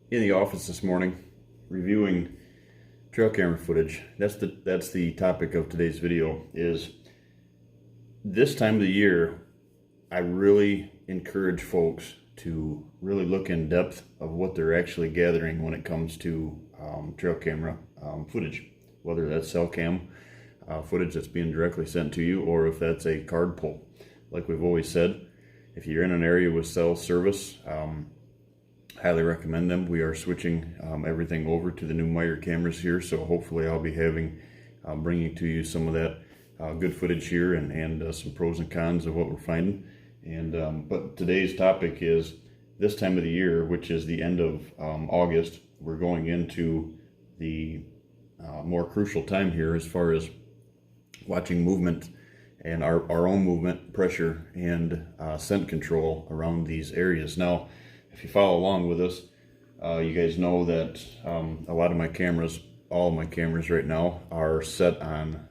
in the office this morning reviewing trail camera footage. That's the topic of today's video. Is this time of the year I really encourage folks to really look in depth of what they're actually gathering when it comes to trail camera footage, whether that's cell cam footage that's being directly sent to you, or if that's a card pull. Like we've always said, if you're in an area with cell service, highly recommend them. We are switching everything over to the new Meyer cameras here, so hopefully I'll be bringing to you some of that good footage here and some pros and cons of what we're finding. But today's topic is this time of the year, which is the end of August. We're going into the more crucial time here as far as watching movement and our own movement, pressure, and scent control around these areas. Now, if you follow along with us, you guys know that a lot of my cameras, all of my cameras right now, are set on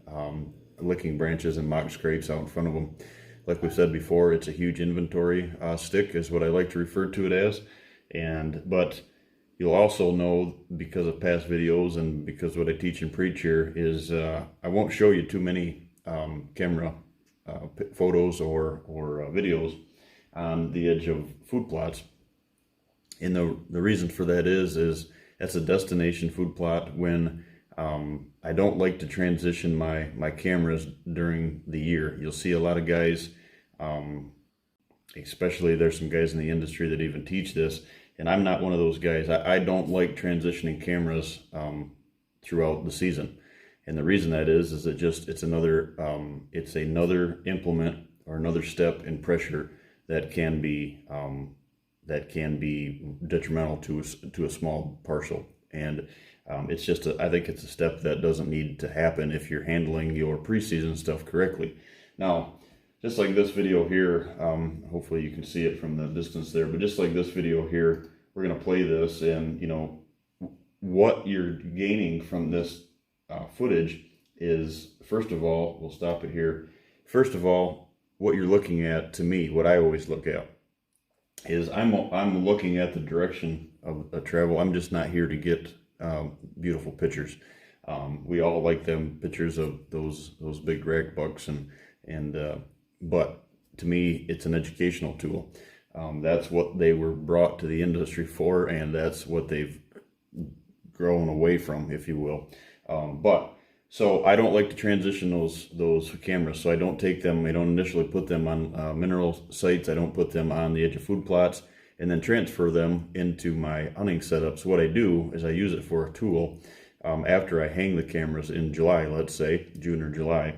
licking branches and mock scrapes out in front of them. Like we've said before, it's a huge inventory stick is what I like to refer to it as. But you'll also know, because of past videos and because what I teach and preach here, is I won't show you too many camera photos or videos on the edge of food plots. And the reason for that is that's a destination food plot when I don't like to transition my cameras during the year. You'll see a lot of guys, especially there's some guys in the industry that even teach this, and I'm not one of those guys. I don't like transitioning cameras throughout the season. And the reason that is it's another implement or another step in pressure that can be detrimental to a small parcel. And it's just I think it's a step that doesn't need to happen if you're handling your preseason stuff correctly. Now, just like this video here, hopefully you can see it from the distance there, but just like this video here, we're going to play this, and what you're gaining from this footage is, first of all, we'll stop it here. First of all, what you're looking at, to me, what I always look at, is I'm looking at the direction of travel. I'm just not here to get beautiful pictures. We all like them pictures of those big rack bucks, but to me, it's an educational tool. That's what they were brought to the industry for, and that's what they've grown away from, if you will. So I don't like to transition those cameras. So I don't take them. I don't initially put them on mineral sites. I don't put them on the edge of food plots and then transfer them into my hunting setup. So what I do is I use it for a tool after I hang the cameras in July, let's say June or July.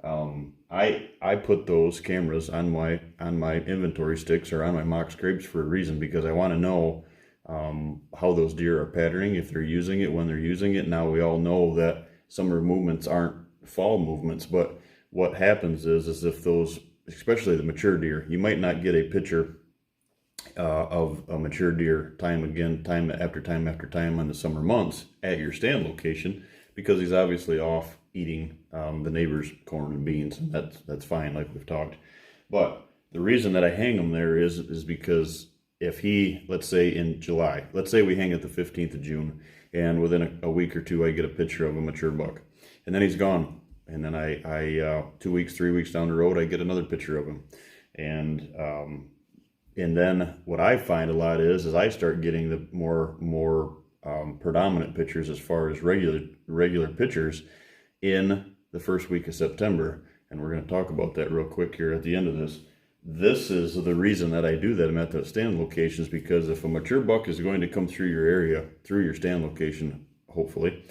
I put those cameras on my inventory sticks or on my mock scrapes for a reason, because I want to know how those deer are patterning, if they're using it, when they're using it. Now, we all know that summer movements aren't fall movements, but what happens is if those, especially the mature deer, you might not get a picture of a mature deer time after time in the summer months at your stand location, because he's obviously off eating the neighbor's corn and beans, and that's fine, like we've talked. But the reason that I hang them there is because if he, let's say in July, let's say we hang it the 15th of June, and within a week or two I get a picture of a mature buck, and then he's gone, and then I 2 weeks, 3 weeks down the road, I get another picture of him, and then what I find a lot is I start getting the more predominant pictures as far as regular pictures in the first week of September, and we're going to talk about that real quick here at the end of this. This is the reason that I do that. I'm at the stand locations, because if a mature buck is going to come through your area, through your stand location, hopefully,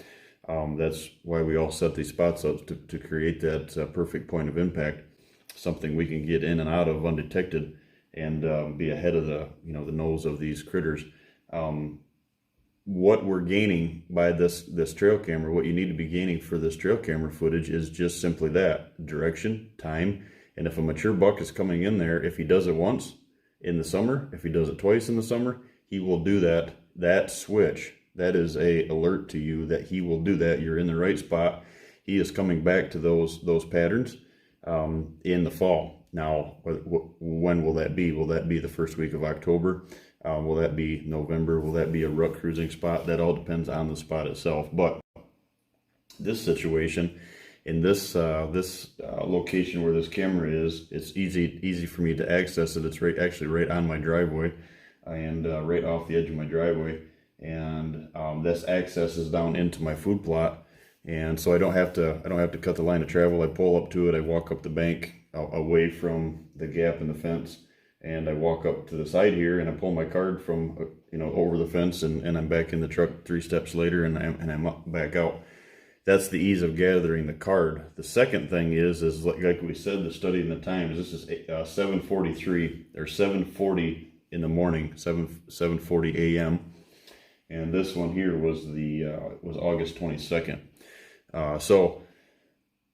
that's why we all set these spots up to create that perfect point of impact, something we can get in and out of undetected and be ahead of the nose of these critters. What we're gaining by this trail camera, what you need to be gaining for this trail camera footage, is just simply that: direction, time. And if a mature buck is coming in there, if he does it once in the summer, if he does it twice in the summer, he will do that switch. That is a alert to you that he will do that. You're in the right spot. He is coming back to those patterns in the fall. Now, when will that be? Will that be the first week of October? Will that be November? Will that be a rut cruising spot? That all depends on the spot itself. But this situation, in this location where this camera is, it's easy for me to access it. It's actually right on my driveway, and right off the edge of my driveway, and this access is down into my food plot, and so I don't have to cut the line of travel. I pull up to it, I walk up the bank away from the gap in the fence, and I walk up to the side here, and I pull my card from over the fence, and I'm back in the truck 3 steps later, and I'm up, back out. That's the ease of gathering the card. The second thing is like we said, the study in the Times. This is 7:43 or 7:40 in the morning, 7:40 a.m. And this one here was was August 22nd. So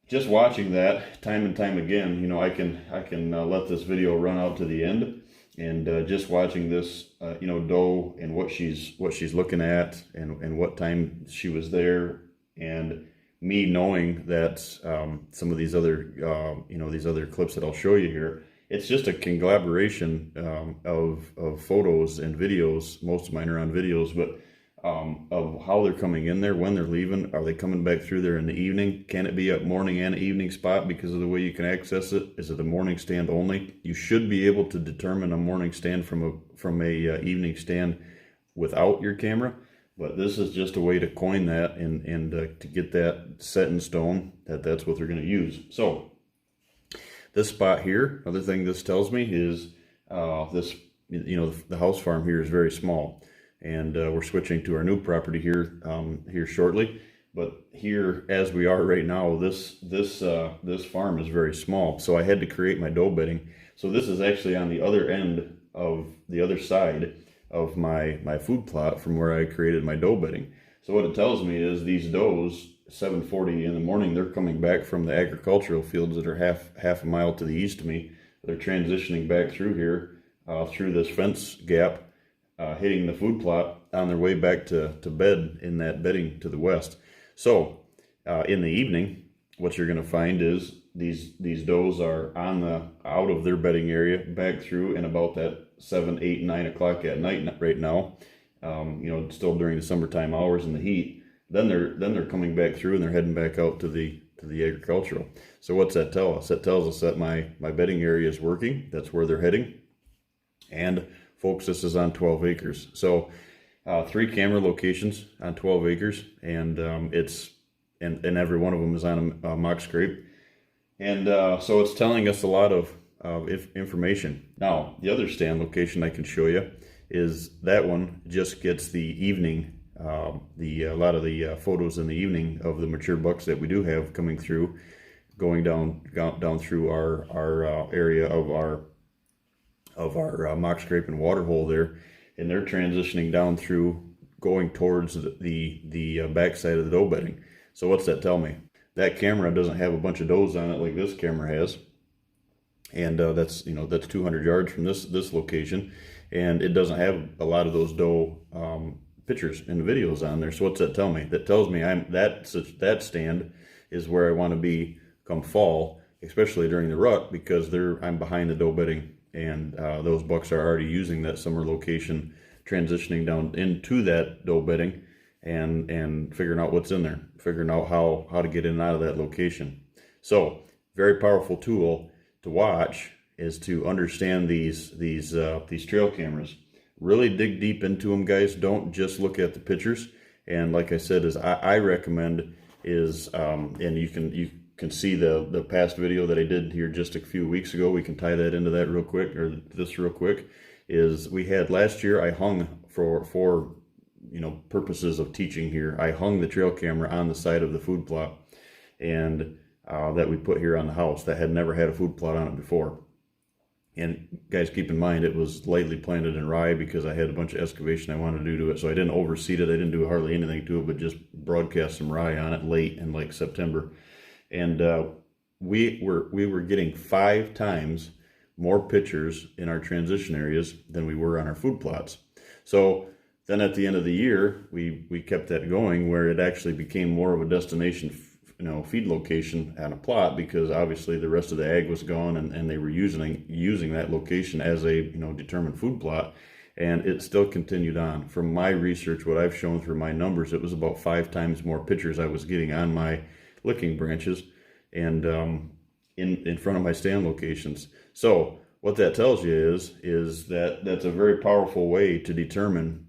just watching that time and time again, I can let this video run out to the end, and just watching this doe and what she's looking at, and what time she was there, and me knowing that some of these other these other clips that I'll show you here, it's just a conglomeration of photos and videos. Most of mine are on videos, but of how they're coming in there, when they're leaving. Are they coming back through there in the evening? Can it be a morning and evening spot because of the way you can access it? Is it a morning stand only? You should be able to determine a morning stand from a evening stand without your camera, but this is just a way to coin that, and to get that set in stone that's what they're going to use. So this spot here, another thing this tells me is the house farm here is very small. And we're switching to our new property here shortly. But here, as we are right now, this farm is very small. So I had to create my doe bedding. So this is actually on the other end of the other side of my food plot from where I created my doe bedding. So what it tells me is these does, 7:40 in the morning, they're coming back from the agricultural fields that are half a mile to the east of me. They're transitioning back through here, through this fence gap, hitting the food plot on their way back to bed in that bedding to the west. So in the evening, what you're going to find is these does are out of their bedding area, back through, and about that 7, 8, 9 o'clock at night right now, still during the summertime hours in the heat. Then they're coming back through, and they're heading back out to the agricultural. So what's that tell us? That tells us that my bedding area is working. That's where they're heading. And folks, this is on 12 acres. So 3 camera locations on 12 acres, and and every one of them is on a mock scrape. And so it's telling us a lot of information. Now, the other stand location I can show you is that one just gets the evening, a lot of the photos in the evening of the mature bucks that we do have coming through, going down through our area of our mock scrape and water hole there, and they're transitioning down through, going towards the backside of the doe bedding. So what's that tell me? That camera doesn't have a bunch of does on it like this camera has, and that's 200 yards from this location, and it doesn't have a lot of those doe pictures and videos on there. So what's that tell me? That tells me that stand is where I want to be come fall, especially during the rut, because I'm behind the doe bedding. And those bucks are already using that summer location, transitioning down into that doe bedding, and figuring out what's in there, figuring out how to get in and out of that location. So very powerful tool to watch is to understand these trail cameras. Really dig deep into them, guys. Don't just look at the pictures. And like I said, I recommend is and you can see the past video that I did here just a few weeks ago. We can tie that into that real quick, or this real quick. Is we had last year, I hung for purposes of teaching here, I hung the trail camera on the side of the food plot, and that we put here on the house that had never had a food plot on it before. And guys, keep in mind, it was lightly planted in rye because I had a bunch of excavation I wanted to do to it. So I didn't overseed it. I didn't do hardly anything to it, but just broadcast some rye on it late in like September. And we were getting 5 times more pictures in our transition areas than we were on our food plots. So then at the end of the year, we kept that going, where it actually became more of a destination feed location at a plot, because obviously the rest of the ag was gone, and they were using that location as a determined food plot, and it still continued on. From my research, what I've shown through my numbers, it was about 5 times more pictures I was getting on my licking branches and in front of my stand locations. So what that tells you is that that's a very powerful way to determine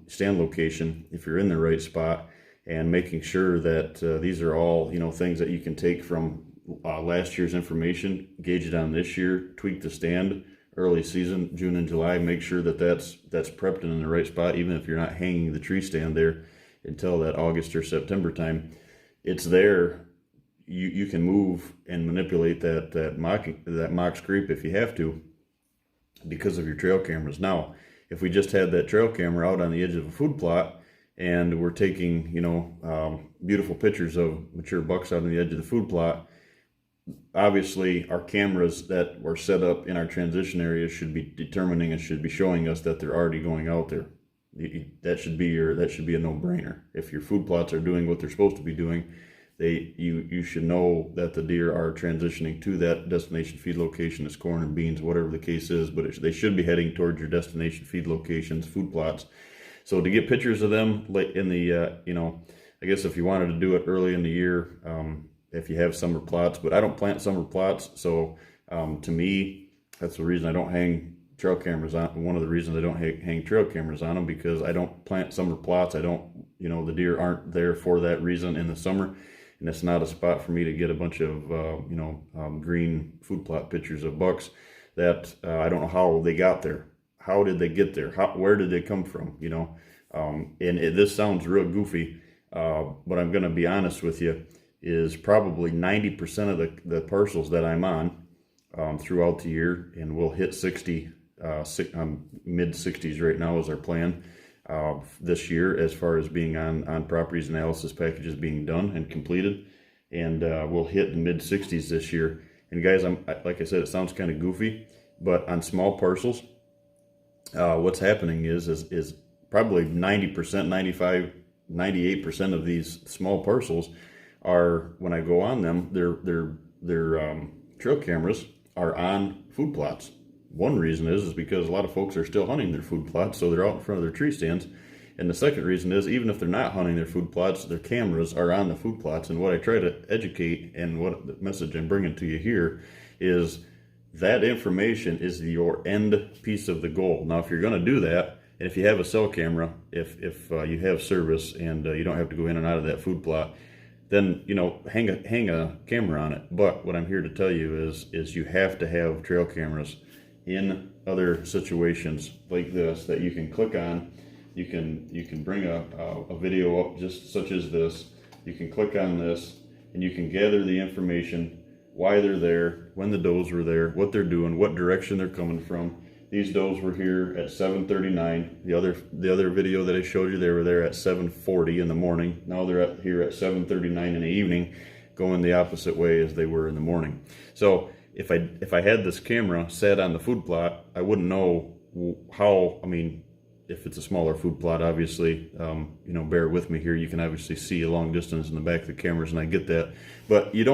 stand location if you're in the right spot, and making sure that these are all things that you can take from last year's information, gauge it on this year, tweak the stand early season, June and July, make sure that that's prepped and in the right spot. Even if you're not hanging the tree stand there until that August or September time, it's there. You can move and manipulate that mock scrape if you have to, because of your trail cameras. Now, if we just had that trail camera out on the edge of a food plot, and we're taking beautiful pictures of mature bucks out on the edge of the food plot, obviously our cameras that were set up in our transition areas should be determining and should be showing us that they're already going out there. That should be a no-brainer. If your food plots are doing what they're supposed to be doing, you should know that the deer are transitioning to that destination feed location, as corn and beans, whatever the case is, but they should be heading towards your destination feed locations, food plots. So to get pictures of them late in the, I guess if you wanted to do it early in the year, if you have summer plots, but I don't plant summer plots. So to me, that's the reason I don't hang trail cameras on. One of the reasons I don't hang trail cameras on them, because I don't plant summer plots. I don't, the deer aren't there for that reason in the summer. And it's not a spot for me to get a bunch of, green food plot pictures of bucks that I don't know how they got there. How did they get there? Where did they come from? This sounds real goofy, but I'm going to be honest with you, is probably 90% of the parcels that I'm on throughout the year, and we'll hit 60, mid 60s right now is our plan this year, as far as being on properties analysis packages being done and completed, and we'll hit the mid 60s this year. And guys, like I said, it sounds kind of goofy, but on small parcels, what's happening is probably 90%, 95, 98% of these small parcels are, when I go on them, their trail cameras are on food plots. One reason is because a lot of folks are still hunting their food plots, so they're out in front of their tree stands. And the second reason is, even if they're not hunting their food plots, their cameras are on the food plots. And what I try to educate, and what the message I'm bringing to you here, is that information is your end piece of the goal. Now, if you're going to do that, and if you have a cell camera, if you have service and you don't have to go in and out of that food plot, then hang a camera on it. But what I'm here to tell you is you have to have trail cameras in other situations like this that you can click on. You can bring a video up just such as this. You can click on this and you can gather the information, why they're there, when the does were there, what they're doing, what direction they're coming from. These does were here at 7:39. The other video that I showed you, they were there at 7:40 in the morning. Now they're here at 7:39 in the evening, going the opposite way as they were in the morning. So if I had this camera set on the food plot, I wouldn't know how. I mean, if it's a smaller food plot, obviously, bear with me here. You can obviously see a long distance in the back of the cameras, and I get that. But you're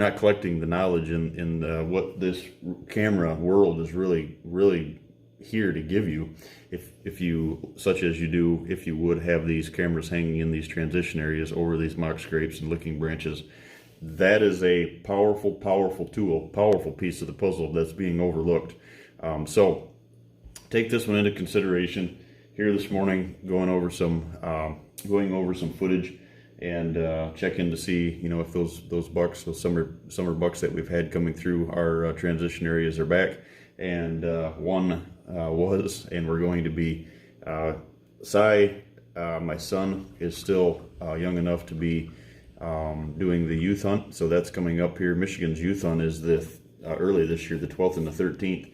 not collecting the knowledge in what this camera world is really here to give you. If you, such as you do, if you would have these cameras hanging in these transition areas over these mock scrapes and licking branches, that is a powerful tool, powerful piece of the puzzle that's being overlooked. So take this one into consideration. Here this morning, going over some footage and checking to see, if those bucks, those summer bucks that we've had coming through our transition areas are back. And one was, and we're going to be. My son is still young enough to be doing the youth hunt, so that's coming up here. Michigan's youth hunt is early this year, the 12th and the 13th.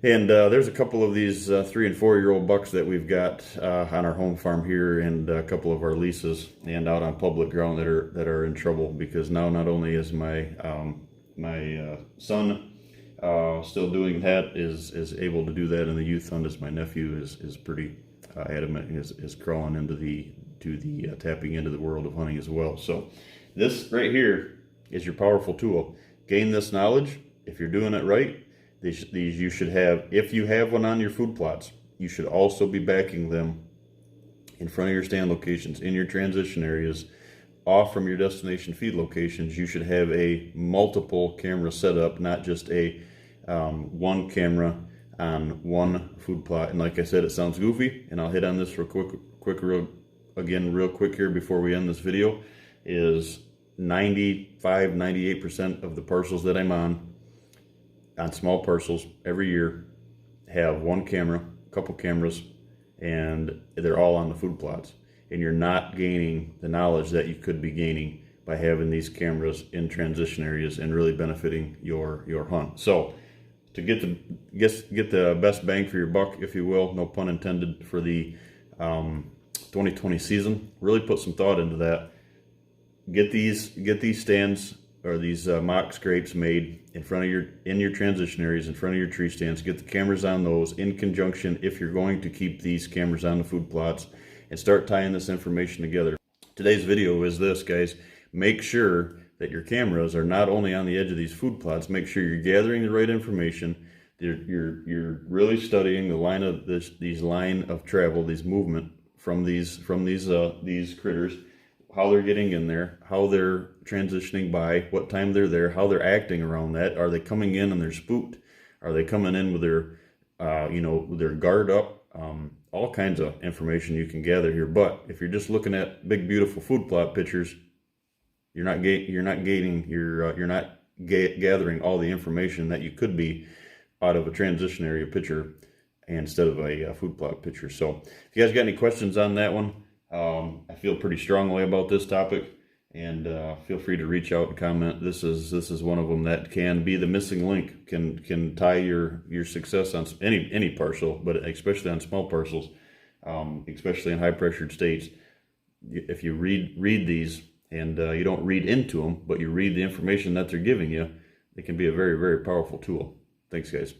And there's a couple of these 3 and 4 year old bucks that we've got on our home farm here, and a couple of our leases and out on public ground that are in trouble, because now not only is my son still doing that, is able to do that in the youth hunt, as my nephew is pretty adamant, is crawling into the to the tapping into the world of hunting as well. So this right here is your powerful tool. Gain this knowledge. If you're doing it right, these you should have, if you have one on your food plots, you should also be backing them in front of your stand locations, in your transition areas, off from your destination feed locations. You should have a multiple camera setup, not just a one camera on one food plot. And like I said, it sounds goofy, and I'll hit on this real quick here before we end this video, is 95-98% of the parcels that I'm on small parcels every year have one camera, a couple cameras, and they're all on the food plots. And you're not gaining the knowledge that you could be gaining by having these cameras in transition areas and really benefiting your hunt. So to get the best bang for your buck, if you will, no pun intended, for the 2020 season, really put some thought into that. Get these stands, or these mock scrapes, made in your transition areas, in front of your tree stands. Get the cameras on those in conjunction, if you're going to keep these cameras on the food plots, and start tying this information together. Today's video is this, guys. Make sure that your cameras are not only on the edge of these food plots. Make sure you're gathering the right information. You're really studying the line of these line of travel, these movement from these critters, how they're getting in there, how they're transitioning by, what time they're there, how they're acting around that. Are they coming in and they're spooked? Are they coming in with their with their guard up? All kinds of information you can gather here. But if you're just looking at big beautiful food plot pictures, you're not gathering all the information that you could be out of a transition area picture instead of a food plot picture. So if you guys got any questions on that one, I feel pretty strongly about this topic, and feel free to reach out and comment. This is one of them that can be the missing link, can tie your success on any parcel, but especially on small parcels, especially in high pressured states. If you read these, and you don't read into them, but you read the information that they're giving you, it can be a very, very powerful tool. Thanks, guys.